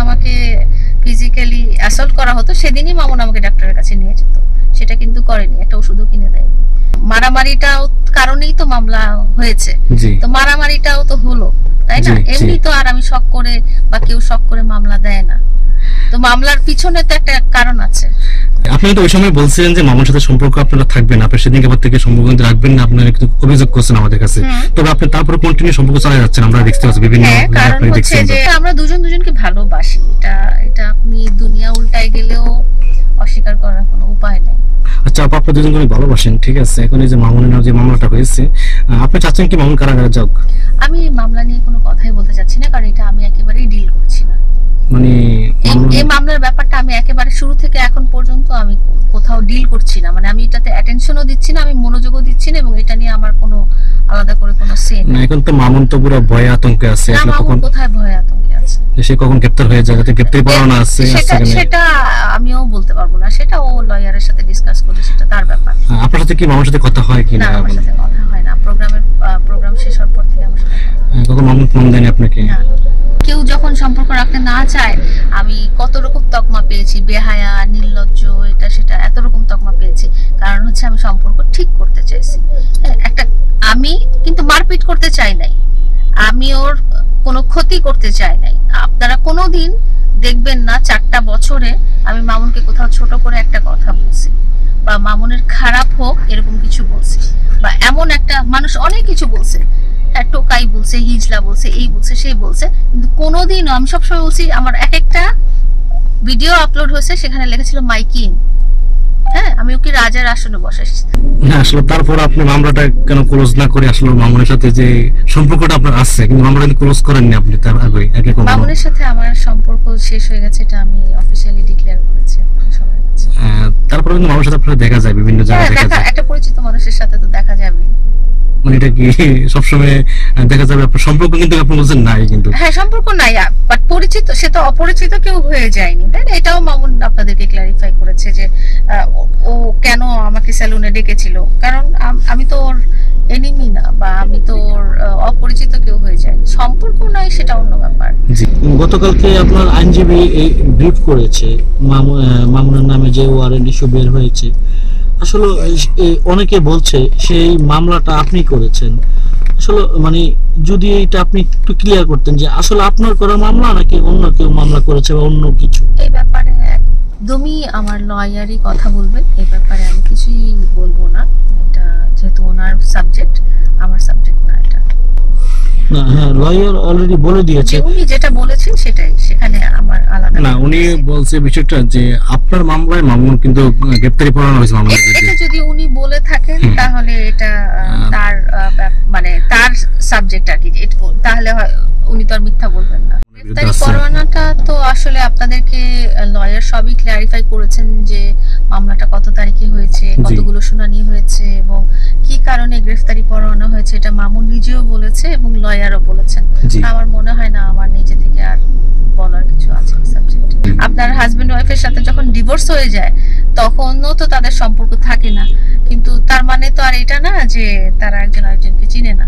আমাকে physically assault করা হতো সেদিনই মামুন আমাকে ডাক্তারের কাছে নিয়ে যেত, সেটা কিন্তু করেনি, একটা ওষুধও কিনে দেয়নি। মারামারিটাও কারণেই তো মামলা হয়েছে, তো মারামারিটাও তো হলো, তাই না? এমনি তো আর আমি শক করে বা কেউ শক করে মামলা দেয় না, তো মামলার পিছনে তো একটা কারণ আছে। আপনি তো ওই সময় বলছিলেন যে মামুনের সাথে সম্পর্ক আপনারা থাকবেন, আপনি সেদিনকে পর থেকে সম্পর্ক রাখবেন না, আপনারা একটু অভিযোগ করছেন আমাদের কাছে, তবে আপনি তারপরে কন্টিনিউ সম্পর্ক চালিয়ে যাচ্ছেন, আমরা দেখতে পাচ্ছি বিভিন্ন কারণ হচ্ছে যে আমরা দুজন দুজনকে ভালোবাসি, এটা আপনি দুনিয়া উল্টায় গেলেও অস্বীকার করার কোনো উপায় নেই। আচ্ছা আপু, আপনি দুজনকে ভালোবাসেন, ঠিক আছে, এখন এই যে মামুনের যে মামলাটা হয়েছে, আপনি চাচ্ছেন কি মামুন কারাগারে যাক? আমি মামলা নিয়ে কোনো কথাই বলতে চাচ্ছি না, কারণ এটা আমি একেবারেই ডিল করছি না। মানে এই মামলার ব্যাপারটা আমি একেবারে শুরু থেকে এখন পর্যন্ত আমি কোথাও ডিল করছি না, মানে আমি এটাতে অ্যাটেনশনও দিচ্ছি না, আমি মনোযোগও দিচ্ছি না, এবং এটা নিয়ে আমার কোনো আলাদা করে কোনো সে না। এখন তো মামুন তো পুরো ভয়ে আতঙ্কে আছে, আসলে কখন কোথায় ভয়ে আতঙ্কে আছে, সে কখন গ্রেফতার হয়ে যায়, গ্রেফতারি পরোয়ানা আছে, সেটা আমিও বলতে পারবো না, সেটা ও লয়ারের সাথে ডিসকাস করে, সেটা তার ব্যাপার। আপনার সাথে কি মামুনের সাথে কথা হয় কি না? আমার সাথে কথা হয় না, প্রোগ্রাম শেষ হওয়ার পর থেকে আমার সাথে কখন মামুন ফোন দেয়নি আপনাকে? কেউ যখন সম্পর্ক রাখতে না চায়, আমি কত রকম তকমা পেয়েছি, বেহায়া, নির্লজ্জ, এটা সেটা, এত রকম তকমা পেয়েছি, কারণ হচ্ছে আমি সম্পর্ক ঠিক করতে চাইছি। আমি কিন্তু মারপিট করতে চাই নাই, আমি ওর কোনো ক্ষতি করতে চাই নাই। আপনারা কোনোদিন দেখবেন না 4টা বছরে আমি মামুনকে কোথাও ছোট করে একটা কথা বলছি, বা মামুনের খারাপ হোক এরকম কিছু বলছি, বা এমন একটা মানুষ অনেক কিছু বলছে, টোকাই বলছে, হিজলা বলছে, এই বলছে, সেই বলছে, কিন্তু কোনোদিনও আমি সবসময় বলছি, আমার একটা ভিডিও আপলোড হয়েছে, সেখানে লেখা মাই কিং, হ্যাঁ, আমি ওকে রাজার আসনে বসাইছি। না আসলে তারপর আপনি মামলাটা কেন ক্লোজ না করে আসলে মামুনের সাথে যে সম্পর্কটা আপনার আছে, কিন্তু মামলাটা ক্লোজ করেননি আপনি তার আগে? মামুনের সাথে আমার সম্পর্ক শেষ হয়ে গেছে, এটা আমি অফিশিয়ালি ডিক্লেয়ার করেছি সবার কাছে। তারপরে কিন্তু মামুনের সাথে আপনারা দেখা যায় বিভিন্ন জায়গায়, দেখা যায় একটা পরিচিত মানুষের সাথে তো দেখা যাবে, মানে এটা কি সবসময় দেখা যাবে আপনার সম্পর্ক কিন্তু আপনি বলছেন নাই? কিন্তু হ্যাঁ, সম্পর্ক নাই, বাট পরিচিত, সে তো অপরিচিত কেউ হয়ে যায়নি, তাই না? এটাও মামুন আপনাদেরকে ক্লারিফাই করেছে যে ও কেন আমাকে স্যালুনে ডেকেছিল, কারণ আমি তো ওর এনিমি না, বা আমি তো ওর অপরিচিত কেউ হয়ে যায়নি, সম্পর্ক নাই, সেটা অন্য ব্যাপার। গতকালকে আপনার আইনজীবী ব্রিফ করেছে মামুনের নামে যে ওয়ারেন্ট ইস্যু বের হয়েছে, আসলে অনেকে বলছে সেই মামলাটা আপনি করেছেন, আসলে মানে যদি এটা আপনি একটু ক্লিয়ার করতেন যে আসলে আপনার করা মামলা নাকি অন্য কেউ মামলা করেছে বা অন্য কিছু। এই ব্যাপারে একদমই আমার লয়ারই কথা বলবেন, এই ব্যাপারে আমি কিছুই বলবো না, এটা যেহেতু ওনার সাবজেক্ট, আমার সাবজেক্ট না এটা। না, হ্যাঁ, লয়ার অলরেডি বলে দিয়েছে, উনি যেটা বলেছেন সেটাই, সেখানে আমার আলাদা না। উনি বলছে বিষয়টা যে আপনার মামলায় মামুন কিন্তু গ্রেফতারি পরোয়ানা হয়েছে মামলার বিরুদ্ধে, এটা যদি উনি বলে থাকেন তাহলে এটা তার মানে তার সাবজেক্ট আর কি, তাহলে উনি তো আর মিথ্যা বলবেন না। গ্রেফতারি পরোয়ানাটা তো আসলে আপনাদেরকে লয়ার সবই ক্লারিফাই করেছেন যে মামলাটা কত তারিখে হয়েছে, কতগুলো শুনানি হয়েছে, এবং কি কারণে গ্রেফতারি পরোয়ানা হয়েছে, এটা মামুন নিজেও বলেছে এবং লয়ারও বলেছেন। আমার মনে হয় না আমার নিজে থেকে আর বলার কিছু আছে সাবজেক্ট। আপনার হাজবেন্ড ওয়াইফের সাথে যখন ডিভোর্স হয়ে যায় তখনও তো তাদের সম্পর্ক থাকে না, কিন্তু তার মানে তো আর এটা না যে তারা একজন আরেকজনকে চিনে না।